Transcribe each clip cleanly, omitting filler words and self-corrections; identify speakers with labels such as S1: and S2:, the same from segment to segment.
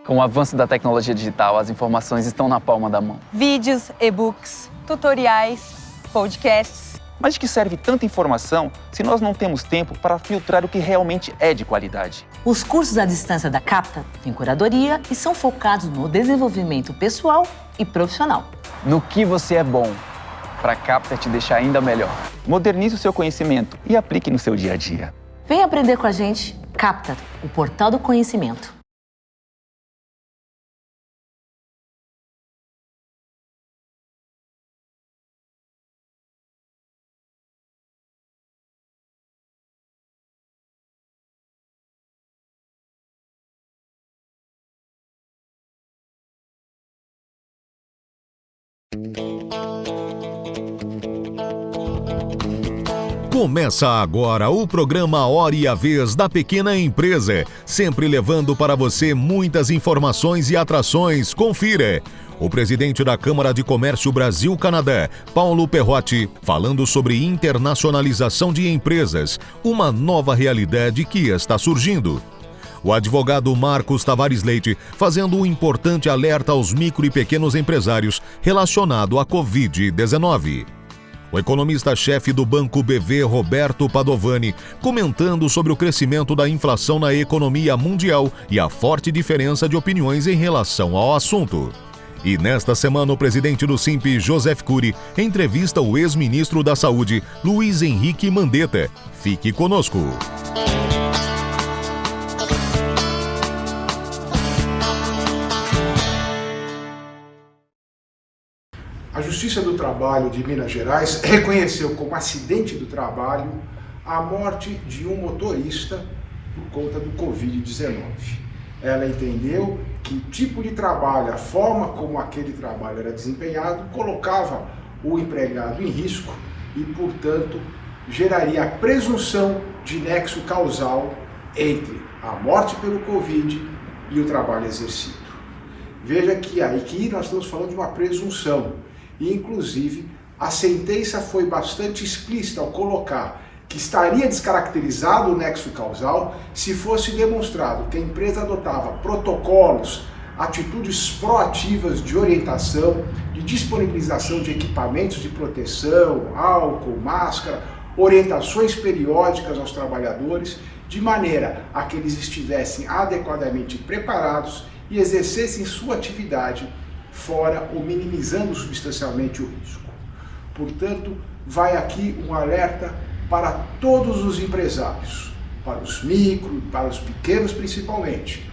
S1: Com o avanço da tecnologia digital, as informações estão na palma da mão.
S2: Vídeos, e-books, tutoriais, podcasts.
S3: Mas de que serve tanta informação se nós não temos tempo para filtrar o que realmente é de qualidade?
S4: Os cursos à distância da Capta têm curadoria e são focados no desenvolvimento pessoal e profissional.
S1: No que você é bom, para a Capta te deixar ainda melhor.
S3: Modernize o seu conhecimento e aplique no seu dia a dia.
S4: Vem aprender com a gente, Capta, o portal do conhecimento.
S5: Começa agora o programa Hora e a Vez da Pequena Empresa, sempre levando para você muitas informações e atrações. Confira! O presidente da Câmara de Comércio Brasil-Canadá, Paulo Perrotti, falando sobre internacionalização de empresas, uma nova realidade que está surgindo. O advogado Marcos Tavares Leite fazendo um importante alerta aos micro e pequenos empresários relacionado à Covid-19. O economista-chefe do Banco BV, Roberto Padovani, comentando sobre o crescimento da inflação na economia mundial e a forte diferença de opiniões em relação ao assunto. E nesta semana, o presidente do SINP, Joseph Cury, entrevista o ex-ministro da Saúde, Luiz Henrique Mandetta. Fique conosco.
S6: A Justiça do Trabalho de Minas Gerais reconheceu como acidente do trabalho a morte de um motorista por conta do Covid-19. Ela entendeu que o tipo de trabalho, a forma como aquele trabalho era desempenhado, colocava o empregado em risco e, portanto, geraria a presunção de nexo causal entre a morte pelo Covid e o trabalho exercido. Veja que aqui nós estamos falando de uma presunção. E, inclusive, a sentença foi bastante explícita ao colocar que estaria descaracterizado o nexo causal se fosse demonstrado que a empresa adotava protocolos, atitudes proativas de orientação, de disponibilização de equipamentos de proteção, álcool, máscara, orientações periódicas aos trabalhadores, de maneira a que eles estivessem adequadamente preparados e exercessem sua atividade fora ou minimizando substancialmente o risco. Portanto, vai aqui um alerta para todos os empresários, para os micro, para os pequenos principalmente,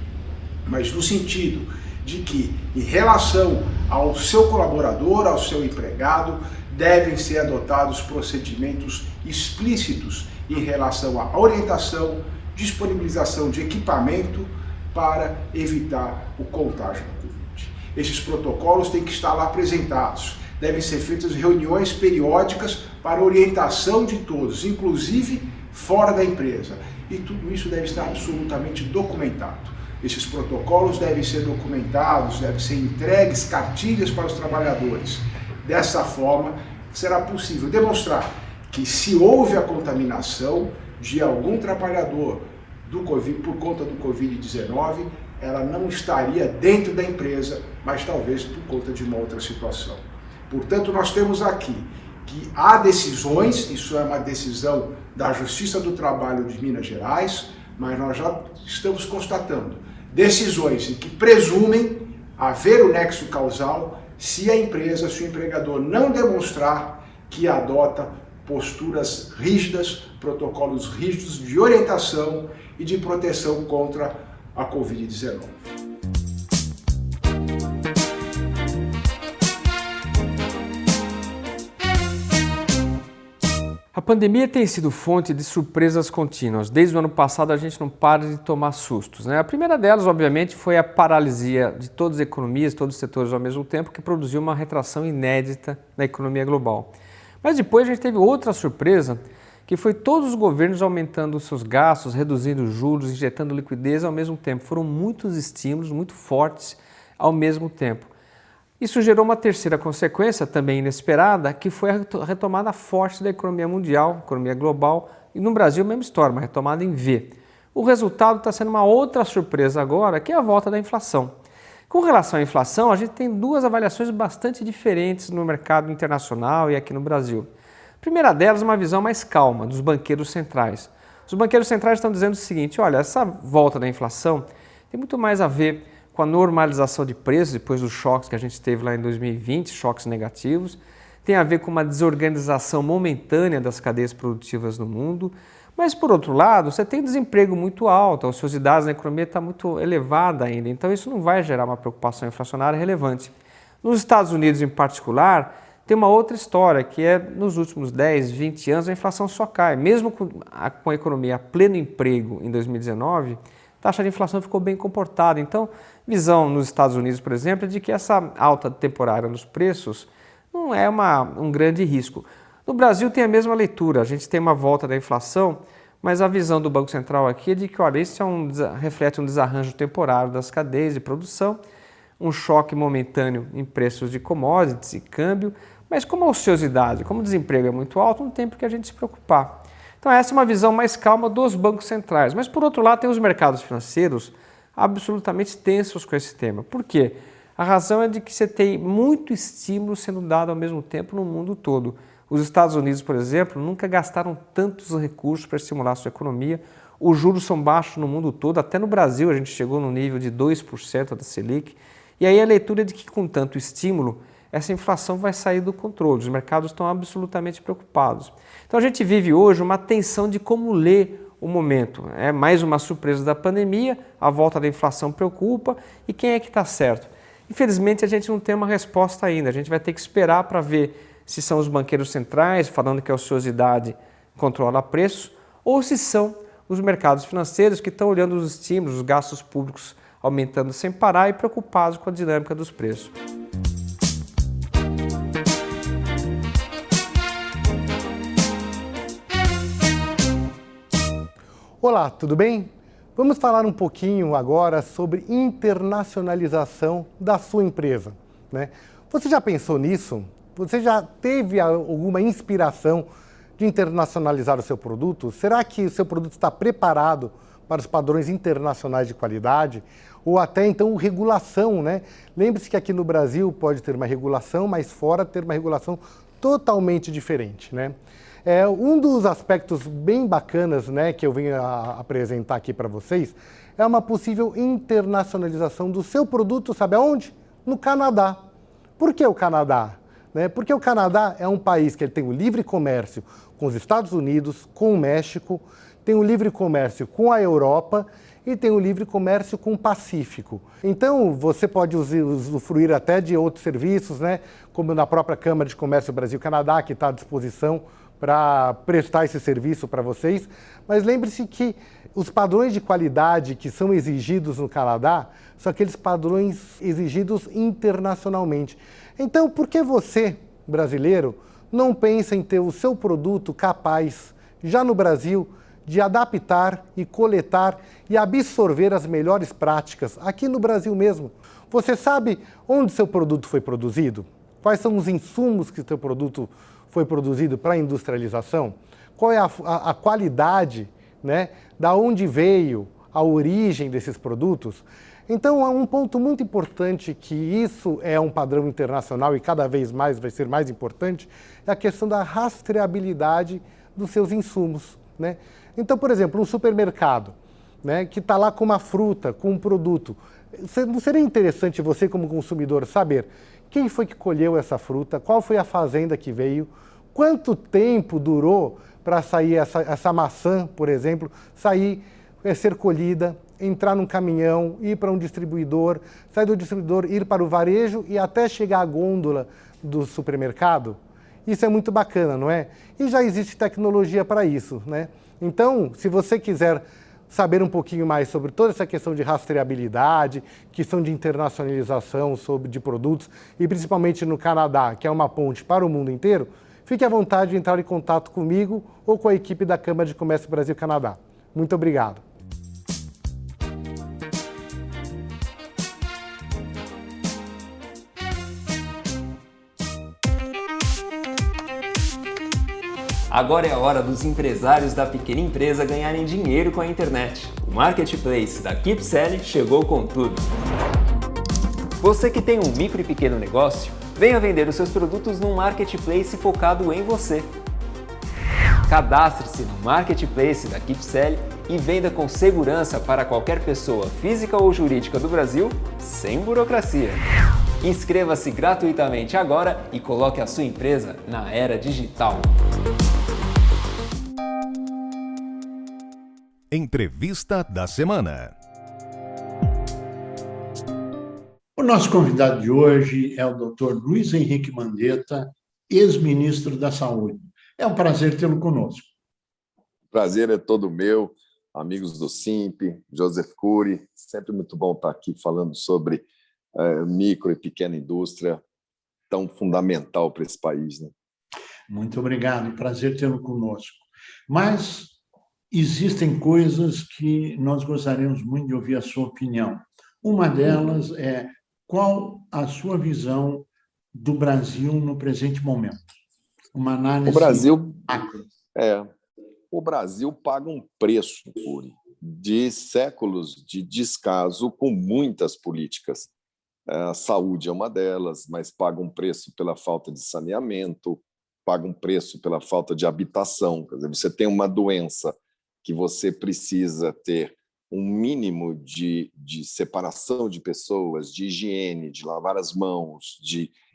S6: mas no sentido de que, em relação ao seu colaborador, ao seu empregado, devem ser adotados procedimentos explícitos em relação à orientação, disponibilização de equipamento para evitar o contágio. Esses protocolos têm que estar lá apresentados. Devem ser feitas reuniões periódicas para orientação de todos, inclusive fora da empresa. E tudo isso deve estar absolutamente documentado. Esses protocolos devem ser documentados, devem ser entregues cartilhas para os trabalhadores. Dessa forma, será possível demonstrar que se houve a contaminação de algum trabalhador por conta do Covid-19, ela não estaria dentro da empresa, mas talvez por conta de uma outra situação. Portanto, nós temos aqui que há decisões, isso é uma decisão da Justiça do Trabalho de Minas Gerais, mas nós já estamos constatando decisões em que presumem haver o nexo causal se a empresa, se o empregador não demonstrar que adota posturas rígidas, protocolos rígidos de orientação e de proteção contra a Covid-19.
S7: A pandemia tem sido fonte de surpresas contínuas. Desde o ano passado a gente não para de tomar sustos, né? A primeira delas, obviamente, foi a paralisia de todas as economias, todos os setores ao mesmo tempo, que produziu uma retração inédita na economia global. Mas depois a gente teve outra surpresa, que foi todos os governos aumentando os seus gastos, reduzindo os juros, injetando liquidez ao mesmo tempo. Foram muitos estímulos, muito fortes ao mesmo tempo. Isso gerou uma terceira consequência, também inesperada, que foi a retomada forte da economia mundial, economia global, e no Brasil a mesma história, uma retomada em V. O resultado está sendo uma outra surpresa agora, que é a volta da inflação. Com relação à inflação, a gente tem duas avaliações bastante diferentes no mercado internacional e aqui no Brasil. A primeira delas é uma visão mais calma dos banqueiros centrais. Os banqueiros centrais estão dizendo o seguinte: olha, essa volta da inflação tem muito mais a ver com a normalização de preços depois dos choques que a gente teve lá em 2020, choques negativos, tem a ver com uma desorganização momentânea das cadeias produtivas no mundo, mas por outro lado, você tem desemprego muito alto, a ociosidade na economia está muito elevada ainda, então isso não vai gerar uma preocupação inflacionária relevante. Nos Estados Unidos em particular, tem uma outra história, que é nos últimos 10, 20 anos a inflação só cai, mesmo com a economia a pleno emprego em 2019, a taxa de inflação ficou bem comportada. Então, visão nos Estados Unidos, por exemplo, é de que essa alta temporária nos preços não é um grande risco. No Brasil tem a mesma leitura, a gente tem uma volta da inflação, mas a visão do Banco Central aqui é de que, olha, isso reflete um desarranjo temporário das cadeias de produção, um choque momentâneo em preços de commodities e câmbio, mas como a ociosidade, como o desemprego é muito alto, não tem por que a gente se preocupar. Então essa é uma visão mais calma dos bancos centrais. Mas por outro lado tem os mercados financeiros absolutamente tensos com esse tema. Por quê? A razão é de que você tem muito estímulo sendo dado ao mesmo tempo no mundo todo. Os Estados Unidos, por exemplo, nunca gastaram tantos recursos para estimular a sua economia. Os juros são baixos no mundo todo, até no Brasil a gente chegou no nível de 2% da Selic. E aí a leitura é de que com tanto estímulo, essa inflação vai sair do controle, os mercados estão absolutamente preocupados. Então a gente vive hoje uma tensão de como ler o momento. É mais uma surpresa da pandemia, a volta da inflação preocupa, e quem é que está certo? Infelizmente a gente não tem uma resposta ainda, a gente vai ter que esperar para ver se são os banqueiros centrais falando que a ociosidade controla preços, ou se são os mercados financeiros que estão olhando os estímulos, os gastos públicos aumentando sem parar e preocupados com a dinâmica dos preços.
S8: Olá, tudo bem? Vamos falar um pouquinho agora sobre internacionalização da sua empresa, né? Você já pensou nisso? Você já teve alguma inspiração de internacionalizar o seu produto? Será que o seu produto está preparado para os padrões internacionais de qualidade? Ou até então regulação, né? Lembre-se que aqui no Brasil pode ter uma regulação, mas fora ter uma regulação totalmente diferente, né? Um dos aspectos bem bacanas, né, que eu venho a apresentar aqui para vocês é uma possível internacionalização do seu produto, sabe aonde? No Canadá. Por que o Canadá? Porque o Canadá é um país que ele tem o livre comércio com os Estados Unidos, com o México, tem o livre comércio com a Europa e tem o livre comércio com o Pacífico. Então, você pode usufruir até de outros serviços, né, como na própria Câmara de Comércio Brasil-Canadá, que está à disposição para prestar esse serviço para vocês. Mas lembre-se que os padrões de qualidade que são exigidos no Canadá são aqueles padrões exigidos internacionalmente. Então, por que você, brasileiro, não pensa em ter o seu produto capaz, já no Brasil, de adaptar e coletar e absorver as melhores práticas aqui no Brasil mesmo? Você sabe onde seu produto foi produzido? Quais são os insumos que o seu produto foi produzido para a industrialização? Qual é a qualidade, né? Da onde veio a origem desses produtos? Então, um ponto muito importante, que isso é um padrão internacional e cada vez mais vai ser mais importante, é a questão da rastreabilidade dos seus insumos, né? Então, por exemplo, um supermercado, né, que está lá com uma fruta, com um produto, não seria interessante você, como consumidor, saber quem foi que colheu essa fruta, qual foi a fazenda que veio, quanto tempo durou para sair essa maçã, por exemplo, ser colhida, entrar num caminhão, ir para um distribuidor, sair do distribuidor, ir para o varejo e até chegar à gôndola do supermercado? Isso é muito bacana, não é? E já existe tecnologia para isso, né? Então, se você quiser saber um pouquinho mais sobre toda essa questão de rastreabilidade, questão de internacionalização de produtos, e principalmente no Canadá, que é uma ponte para o mundo inteiro, fique à vontade de entrar em contato comigo ou com a equipe da Câmara de Comércio Brasil-Canadá. Muito obrigado.
S9: Agora é a hora dos empresários da pequena empresa ganharem dinheiro com a internet. O Marketplace da KeepSelling chegou com tudo. Você que tem um micro e pequeno negócio, venha vender os seus produtos num marketplace focado em você. Cadastre-se no marketplace da KeepSell e venda com segurança para qualquer pessoa física ou jurídica do Brasil, sem burocracia. Inscreva-se gratuitamente agora e coloque a sua empresa na era digital.
S5: Entrevista da semana.
S10: O nosso convidado de hoje é o Dr. Luiz Henrique Mandetta, ex-ministro da Saúde. É um prazer tê-lo conosco.
S11: O prazer é todo meu, amigos do SIMP, Joseph Cury, sempre muito bom estar aqui falando sobre micro e pequena indústria, tão fundamental para esse país, né?
S10: Muito obrigado, prazer tê-lo conosco. Mas existem coisas que nós gostaríamos muito de ouvir a sua opinião. Uma delas é qual a sua visão do Brasil no presente momento? Uma análise macro.
S11: O Brasil paga um preço, Cury, de séculos de descaso com muitas políticas. A saúde é uma delas, mas paga um preço pela falta de saneamento, paga um preço pela falta de habitação. Quer dizer, você tem uma doença que você precisa ter um mínimo de separação de pessoas, de higiene, de lavar as mãos,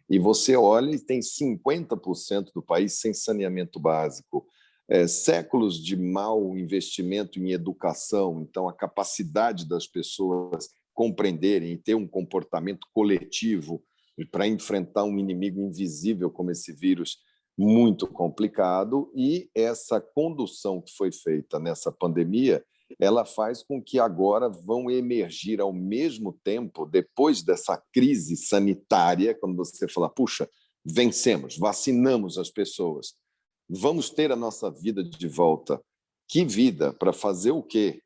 S11: e você olha e tem 50% do país sem saneamento básico. Séculos de mau investimento em educação, então a capacidade das pessoas compreenderem e ter um comportamento coletivo para enfrentar um inimigo invisível como esse vírus, muito complicado, e essa condução que foi feita nessa pandemia, ela faz com que agora vão emergir ao mesmo tempo, depois dessa crise sanitária, quando você fala, puxa, vencemos, vacinamos as pessoas, vamos ter a nossa vida de volta. Que vida? Para fazer o quê?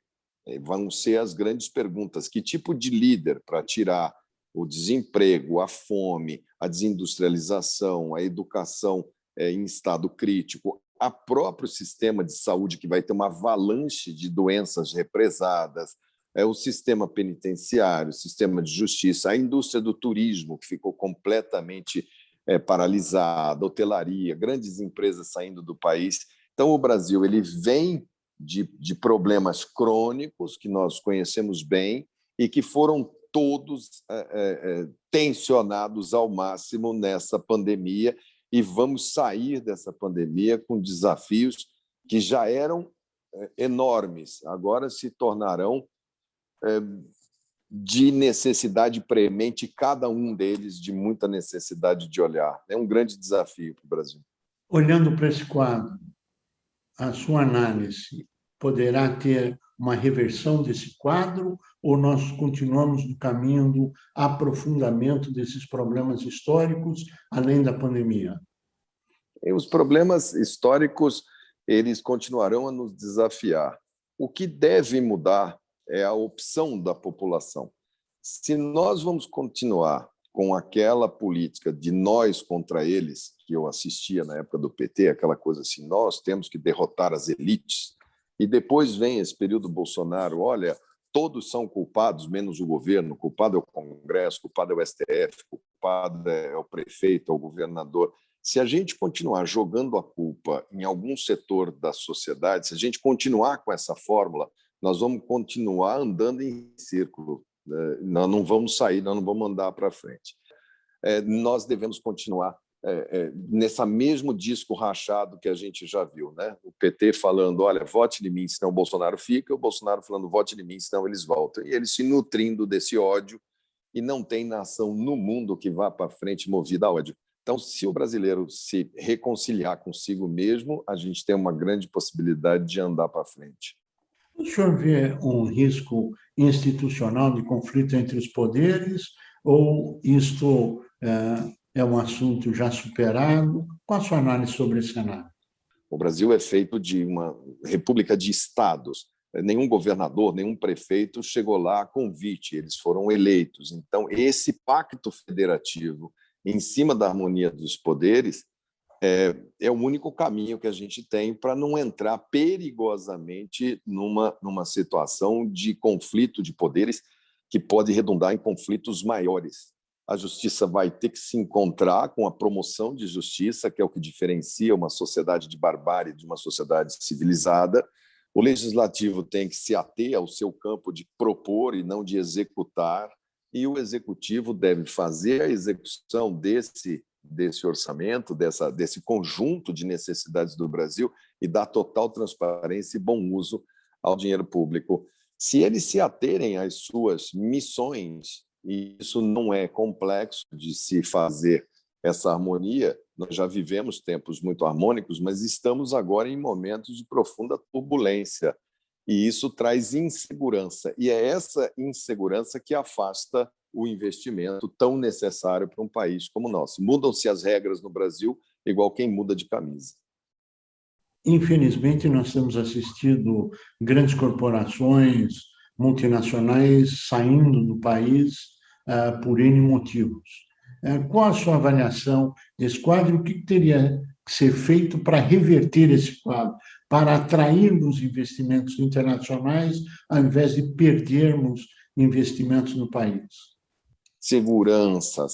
S11: Vão ser as grandes perguntas. Que tipo de líder para tirar o desemprego, a fome, a desindustrialização, a educação em estado crítico, a próprio sistema de saúde que vai ter uma avalanche de doenças represadas, o sistema penitenciário, o sistema de justiça, a indústria do turismo, que ficou completamente paralisada, hotelaria, grandes empresas saindo do país. Então, o Brasil ele vem de problemas crônicos que nós conhecemos bem e que foram todos tensionados ao máximo nessa pandemia, e vamos sair dessa pandemia com desafios que já eram enormes, agora se tornarão de necessidade premente, cada um deles de muita necessidade de olhar. É um grande desafio para o Brasil.
S10: Olhando para esse quadro, a sua análise poderá ter uma reversão desse quadro ou nós continuamos no caminho do aprofundamento desses problemas históricos, além da pandemia?
S11: E os problemas históricos, eles continuarão a nos desafiar. O que deve mudar é a opção da população. Se nós vamos continuar com aquela política de nós contra eles, que eu assistia na época do PT, aquela coisa assim, nós temos que derrotar as elites, e depois vem esse período Bolsonaro, olha, todos são culpados, menos o governo, culpado é o Congresso, culpado é o STF, culpado é o prefeito, é o governador. Se a gente continuar jogando a culpa em algum setor da sociedade, se a gente continuar com essa fórmula, nós vamos continuar andando em círculo, nós não vamos sair, nós não vamos andar para frente. Nós devemos continuar nesse mesmo disco rachado que a gente já viu, né? O PT falando, olha, vote em mim, senão o Bolsonaro fica, o Bolsonaro falando, vote em mim, senão eles voltam. E eles se nutrindo desse ódio, e não tem nação no mundo que vá para frente movida a ódio. Então, se o brasileiro se reconciliar consigo mesmo, a gente tem uma grande possibilidade de andar para frente.
S10: O senhor vê um risco institucional de conflito entre os poderes ou isto é um assunto já superado? Qual a sua análise sobre esse cenário?
S11: O Brasil é feito de uma república de estados. Nenhum governador, nenhum prefeito chegou lá a convite, eles foram eleitos. Então, esse pacto federativo em cima da harmonia dos poderes é o único caminho que a gente tem para não entrar perigosamente numa situação de conflito de poderes que pode redundar em conflitos maiores. A justiça vai ter que se encontrar com a promoção de justiça, que é o que diferencia uma sociedade de barbárie de uma sociedade civilizada. O legislativo tem que se ater ao seu campo de propor e não de executar, e o executivo deve fazer a execução desse orçamento, desse conjunto de necessidades do Brasil e dar total transparência e bom uso ao dinheiro público. Se eles se aterem às suas missões, e isso não é complexo de se fazer essa harmonia, nós já vivemos tempos muito harmônicos, mas estamos agora em momentos de profunda turbulência, e isso traz insegurança, e é essa insegurança que afasta o investimento tão necessário para um país como o nosso. Mudam-se as regras no Brasil, igual quem muda de camisa.
S10: Infelizmente, nós temos assistido grandes corporações multinacionais saindo do país por N motivos. Qual a sua avaliação desse quadro e o que teria que ser feito para reverter esse quadro, para atrair os investimentos internacionais, ao invés de perdermos investimentos no país?
S11: Segurança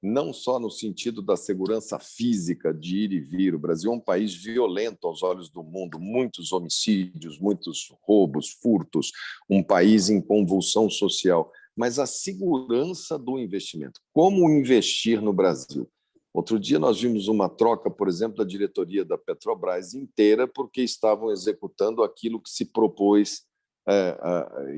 S11: não só no sentido da segurança física de ir e vir. O Brasil é um país violento aos olhos do mundo, muitos homicídios, muitos roubos, furtos, um país em convulsão social, mas a segurança do investimento. Como investir no Brasil? Outro dia nós vimos uma troca, por exemplo, da diretoria da Petrobras inteira, porque estavam executando aquilo que se propôs.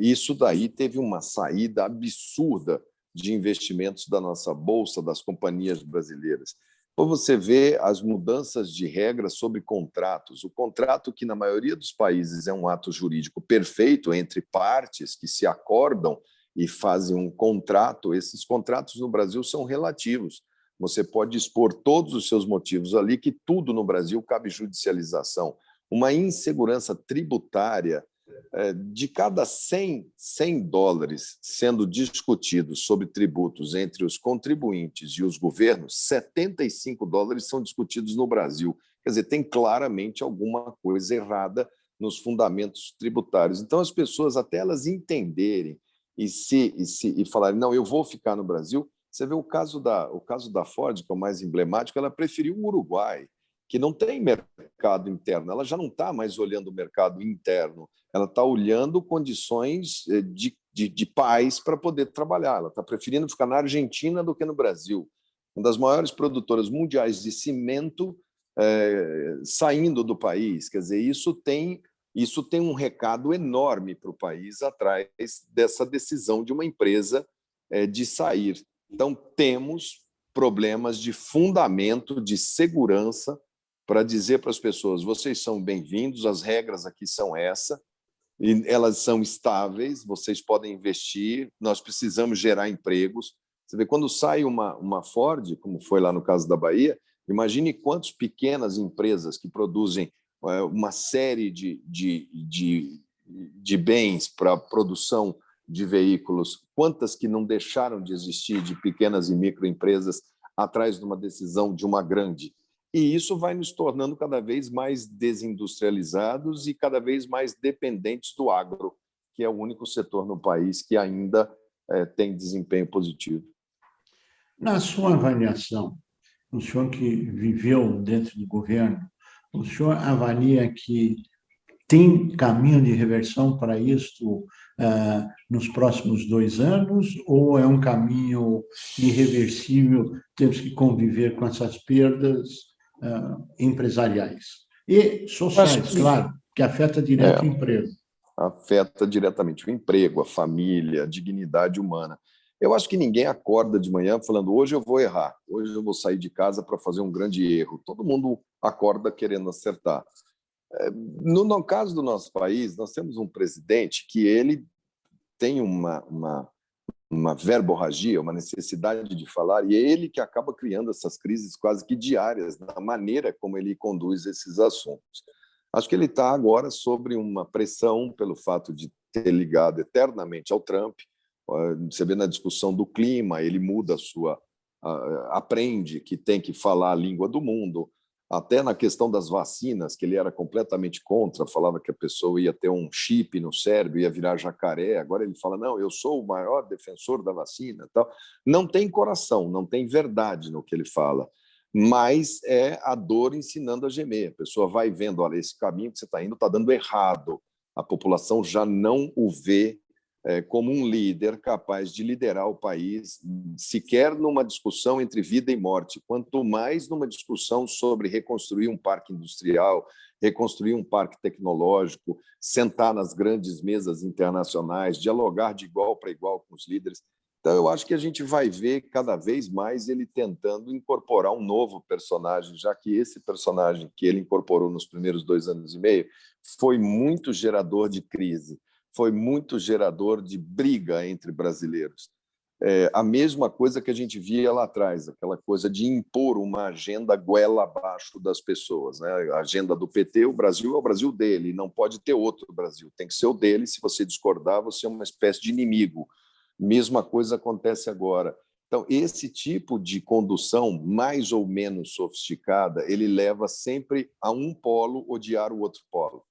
S11: Isso daí teve uma saída absurda de investimentos da nossa bolsa, das companhias brasileiras. Então, você vê as mudanças de regras sobre contratos. O contrato, que na maioria dos países é um ato jurídico perfeito entre partes que se acordam e fazem um contrato, esses contratos no Brasil são relativos. Você pode expor todos os seus motivos ali, que tudo no Brasil cabe judicialização. Uma insegurança tributária. De cada 100 dólares sendo discutidos sobre tributos entre os contribuintes e os governos, 75 dólares são discutidos no Brasil. Quer dizer, tem claramente alguma coisa errada nos fundamentos tributários. Então, as pessoas, até elas entenderem e falarem, não, eu vou ficar no Brasil. Você vê o caso da Ford, que é o mais emblemático, ela preferiu o Uruguai, que não tem mercado interno. Ela já não está mais olhando o mercado interno, ela está olhando condições de paz para poder trabalhar. Ela está preferindo ficar na Argentina do que no Brasil. Uma das maiores produtoras mundiais de cimento saindo do país. Quer dizer, isso tem um recado enorme para o país atrás dessa decisão de uma empresa de sair. Então, temos problemas de fundamento, de segurança, para dizer para as pessoas, vocês são bem-vindos, as regras aqui são essa, e elas são estáveis, vocês podem investir, nós precisamos gerar empregos. Você vê, quando sai uma Ford, como foi lá no caso da Bahia, imagine quantas pequenas empresas que produzem uma série de bens para a produção de veículos, quantas que não deixaram de existir de pequenas e microempresas atrás de uma decisão de uma grande. E isso vai nos tornando cada vez mais desindustrializados e cada vez mais dependentes do agro, que é o único setor no país que ainda tem desempenho positivo.
S10: Na sua avaliação, o senhor que viveu dentro do governo, o senhor avalia que tem caminho de reversão para isso nos próximos 2 anos, ou é um caminho irreversível, temos que conviver com essas perdas empresariais e sociais, claro, que afeta direto o emprego.
S11: Afeta diretamente o emprego, a família, a dignidade humana. Eu acho que ninguém acorda de manhã falando, hoje eu vou errar, hoje eu vou sair de casa para fazer um grande erro. Todo mundo acorda querendo acertar. No caso do nosso país, nós temos um presidente que ele tem uma verborragia, uma necessidade de falar, e é ele que acaba criando essas crises quase que diárias, na maneira como ele conduz esses assuntos. Acho que ele está agora sobre uma pressão pelo fato de ter ligado eternamente ao Trump. Você vê na discussão do clima, ele muda aprende que tem que falar a língua do mundo. até na questão das vacinas, que ele era completamente contra, falava que a pessoa ia ter um chip no cérebro, ia virar jacaré. Agora ele fala, não, eu sou o maior defensor da vacina. Tal. Não tem coração, não tem verdade no que ele fala, mas é a dor ensinando a gemer. A pessoa vai vendo, olha, esse caminho que você está indo está dando errado. A população já não o vê como um líder capaz de liderar o país, sequer numa discussão entre vida e morte, quanto mais numa discussão sobre reconstruir um parque industrial, reconstruir um parque tecnológico, sentar nas grandes mesas internacionais, dialogar de igual para igual com os líderes. Então, eu acho que a gente vai ver cada vez mais ele tentando incorporar um novo personagem, já que esse personagem que ele incorporou nos primeiros 2 anos e meio foi muito gerador de crise, foi muito gerador de briga entre brasileiros. A mesma coisa que a gente via lá atrás, aquela coisa de impor uma agenda goela abaixo das pessoas, né? A agenda do PT, o Brasil é o Brasil dele, não pode ter outro Brasil, tem que ser o dele, se você discordar, você é uma espécie de inimigo. Mesma coisa acontece agora. Então, esse tipo de condução, mais ou menos sofisticada, ele leva sempre a um polo odiar o outro polo.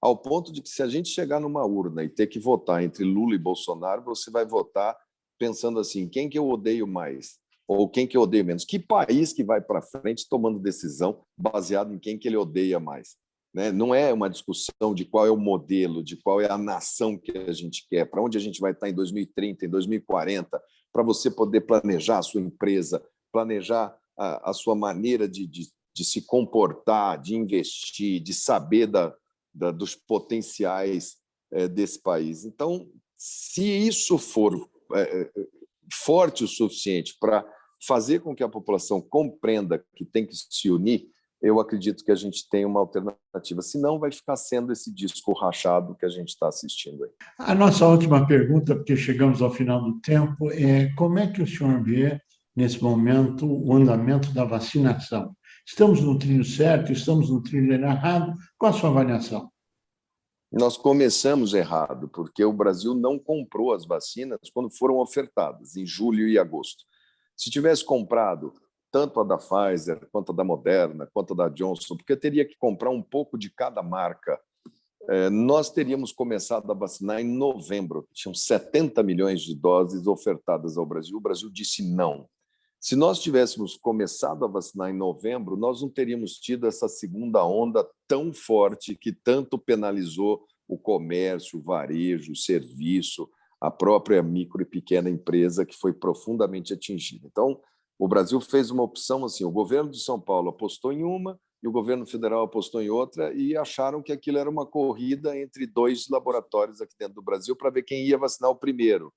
S11: Ao ponto de que, se a gente chegar numa urna e ter que votar entre Lula e Bolsonaro, você vai votar pensando assim, quem que eu odeio mais? Ou quem que eu odeio menos? Que país que vai para frente tomando decisão baseada em quem que ele odeia mais? Né? Não é uma discussão de qual é o modelo, de qual é a nação que a gente quer, para onde a gente vai estar em 2030, em 2040, para você poder planejar a sua empresa, planejar a sua maneira de se comportar, de investir, de saber dos potenciais desse país. Então, se isso for forte o suficiente para fazer com que a população compreenda que tem que se unir, eu acredito que a gente tem uma alternativa. Senão, vai ficar sendo esse disco rachado que a gente está assistindo aí.
S10: A nossa última pergunta, porque chegamos ao final do tempo, é como é que o senhor vê, nesse momento, o andamento da vacinação? Estamos no trilho certo? Estamos no trilho errado? Qual a sua avaliação?
S11: Nós começamos errado, porque o Brasil não comprou as vacinas quando foram ofertadas, em julho e agosto. Se tivesse comprado tanto a da Pfizer, quanto a da Moderna, quanto a da Johnson, porque teria que comprar um pouco de cada marca, nós teríamos começado a vacinar em novembro. Tinham 70 milhões de doses ofertadas ao Brasil. O Brasil disse não. Se nós tivéssemos começado a vacinar em novembro, nós não teríamos tido essa segunda onda tão forte que tanto penalizou o comércio, o varejo, o serviço, a própria micro e pequena empresa, que foi profundamente atingida. Então, o Brasil fez uma opção assim, o governo de São Paulo apostou em uma e o governo federal apostou em outra e acharam que aquilo era uma corrida entre 2 laboratórios aqui dentro do Brasil para ver quem ia vacinar o primeiro.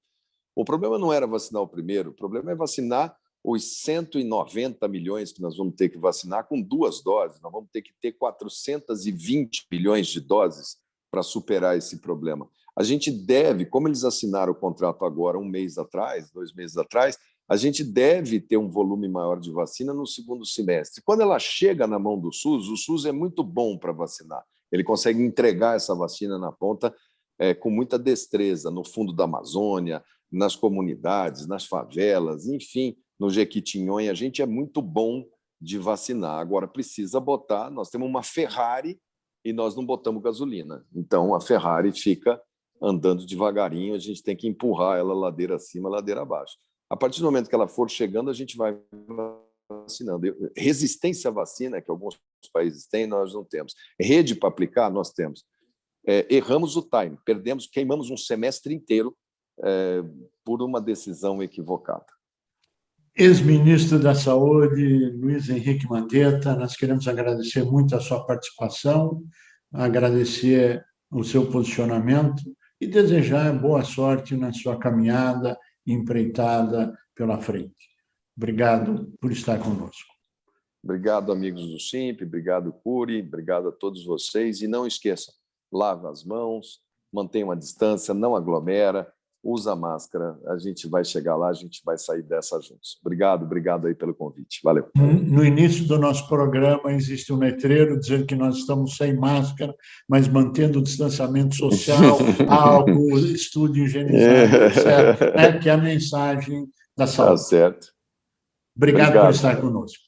S11: O problema não era vacinar o primeiro, o problema é vacinar os 190 milhões que nós vamos ter que vacinar com 2 doses. Nós vamos ter que ter 420 milhões de doses para superar esse problema. A gente deve, como eles assinaram o contrato agora 1 mês atrás, 2 meses atrás, a gente deve ter um volume maior de vacina no segundo semestre. Quando ela chega na mão do SUS, o SUS é muito bom para vacinar. Ele consegue entregar essa vacina na ponta com muita destreza, no fundo da Amazônia, nas comunidades, nas favelas, enfim, no Jequitinhonha. A gente é muito bom de vacinar. Agora, precisa botar... Nós temos uma Ferrari e nós não botamos gasolina. Então, a Ferrari fica andando devagarinho, a gente tem que empurrar ela ladeira acima, ladeira abaixo. A partir do momento que ela for chegando, a gente vai vacinando. Resistência à vacina, que alguns países têm, nós não temos. Rede para aplicar, nós temos. Erramos o time, queimamos um semestre inteiro por uma decisão equivocada.
S10: Ex-ministro da Saúde, Luiz Henrique Mandetta, nós queremos agradecer muito a sua participação, agradecer o seu posicionamento e desejar boa sorte na sua caminhada empreitada pela frente. Obrigado por estar conosco.
S11: Obrigado, amigos do SIMP, obrigado, Cury, obrigado a todos vocês. E não esqueçam, lava as mãos, mantenha uma distância, não aglomera, usa máscara, a gente vai chegar lá, a gente vai sair dessa juntos. Obrigado aí pelo convite. Valeu.
S10: No início do nosso programa existe um letreiro dizendo que nós estamos sem máscara, mas mantendo o distanciamento social, álcool, estúdio higienizado, etc. Que é a mensagem da saúde.
S11: Tá certo.
S10: Obrigado por estar conosco.